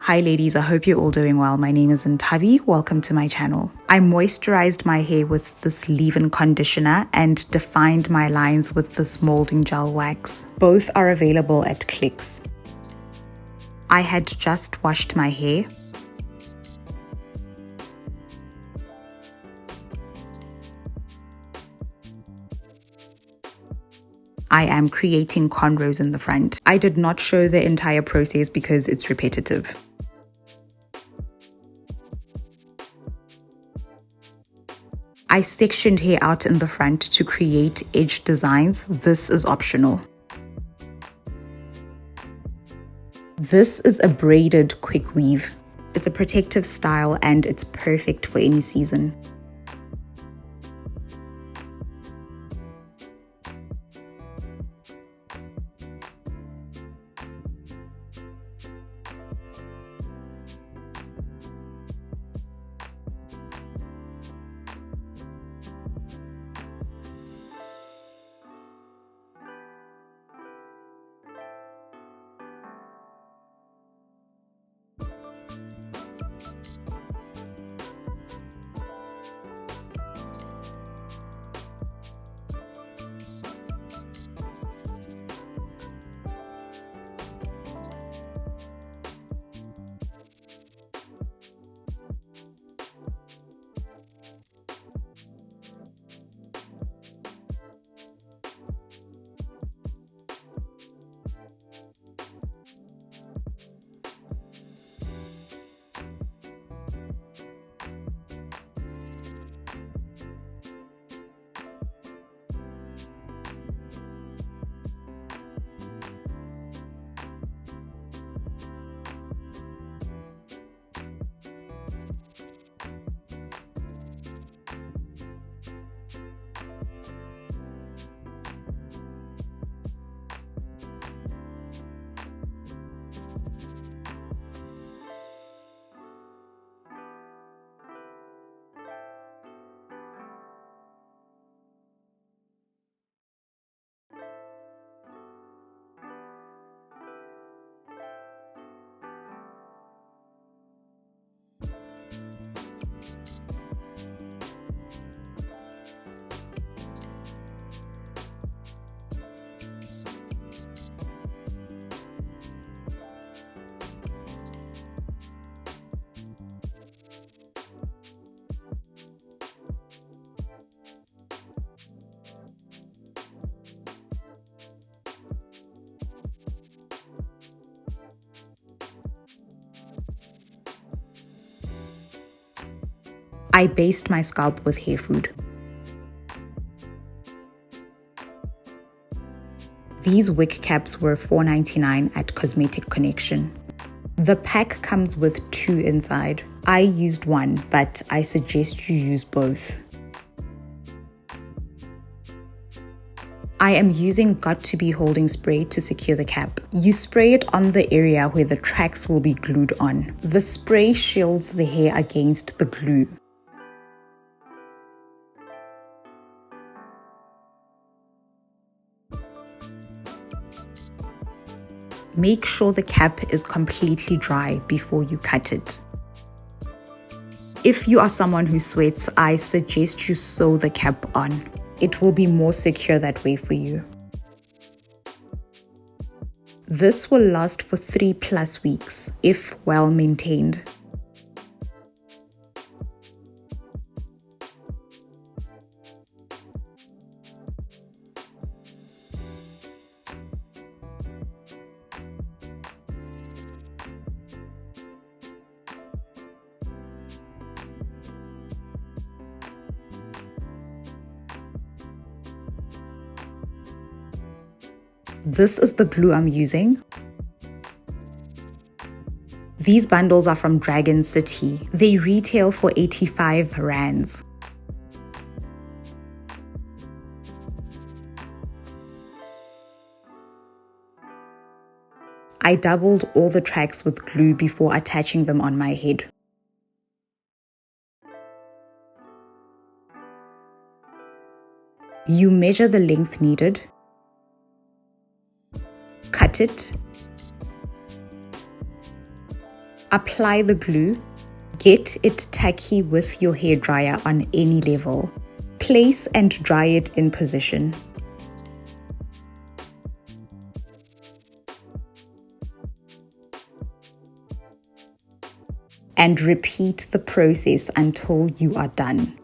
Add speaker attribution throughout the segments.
Speaker 1: Hi ladies, I hope you're all doing well. My name is Nthabi. Welcome to my channel. I moisturized my hair with this leave-in conditioner and defined my lines with this molding gel wax. Both are available at Clicks. I had just washed my hair. I am creating cornrows in the front. I did not show the entire process because it's repetitive. I sectioned hair out in the front to create edge designs. This is optional. This is a braided quick weave. It's a protective style and it's perfect for any season. I based my scalp with hair food. These wick caps were $4.99 at Cosmetic Connection. The pack comes with 2 inside. I used one, but I suggest you use both. I am using Got To Be holding spray to secure the cap. You spray it on the area where the tracks will be glued on. The spray shields the hair against the glue. Make sure the cap is completely dry before you cut it. If you are someone who sweats, I suggest you sew the cap on. It will be more secure that way for you. This will last for 3+ weeks if well maintained. This is the glue I'm using. These bundles are from Dragon City. They retail for 85 rands. I doubled all the tracks with glue before attaching them on my head. You measure the length needed, cut it, Apply the glue. Get it tacky with your hairdryer on any level. Place and dry it in position. And repeat the process until you are done.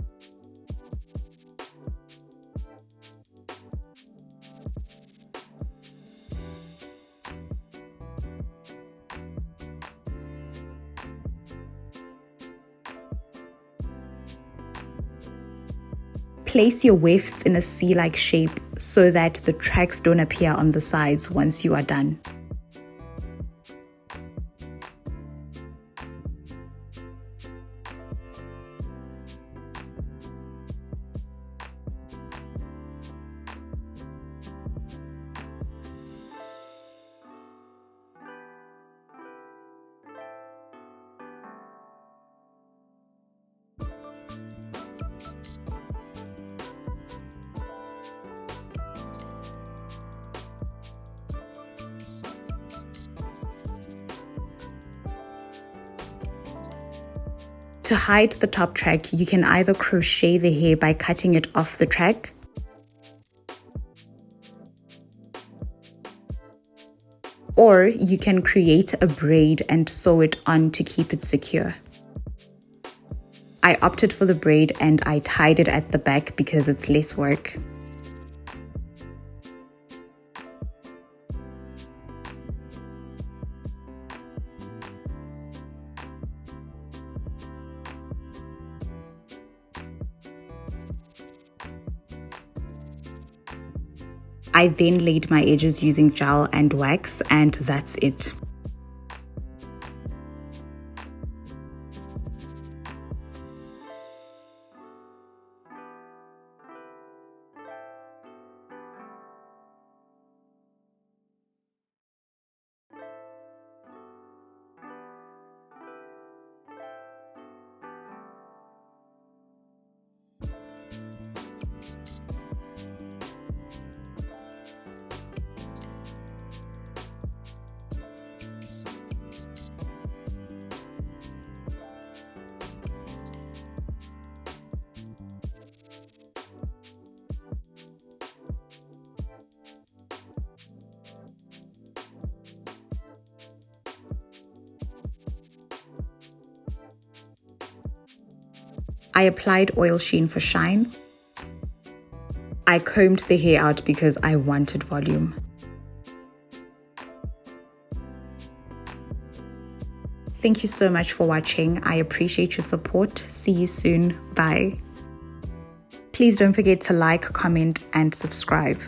Speaker 1: Place your wefts in a C-like shape so that the tracks don't appear on the sides once you are done. To hide the top track, you can either crochet the hair by cutting it off the track, or you can create a braid and sew it on to keep it secure. I opted for the braid and I tied it at the back because it's less work. I then laid my edges using gel and wax, and that's it. I applied oil sheen for shine. I combed the hair out because I wanted volume. Thank you so much for watching. I appreciate your support. See you soon. Bye. Please don't forget to like, comment, and subscribe.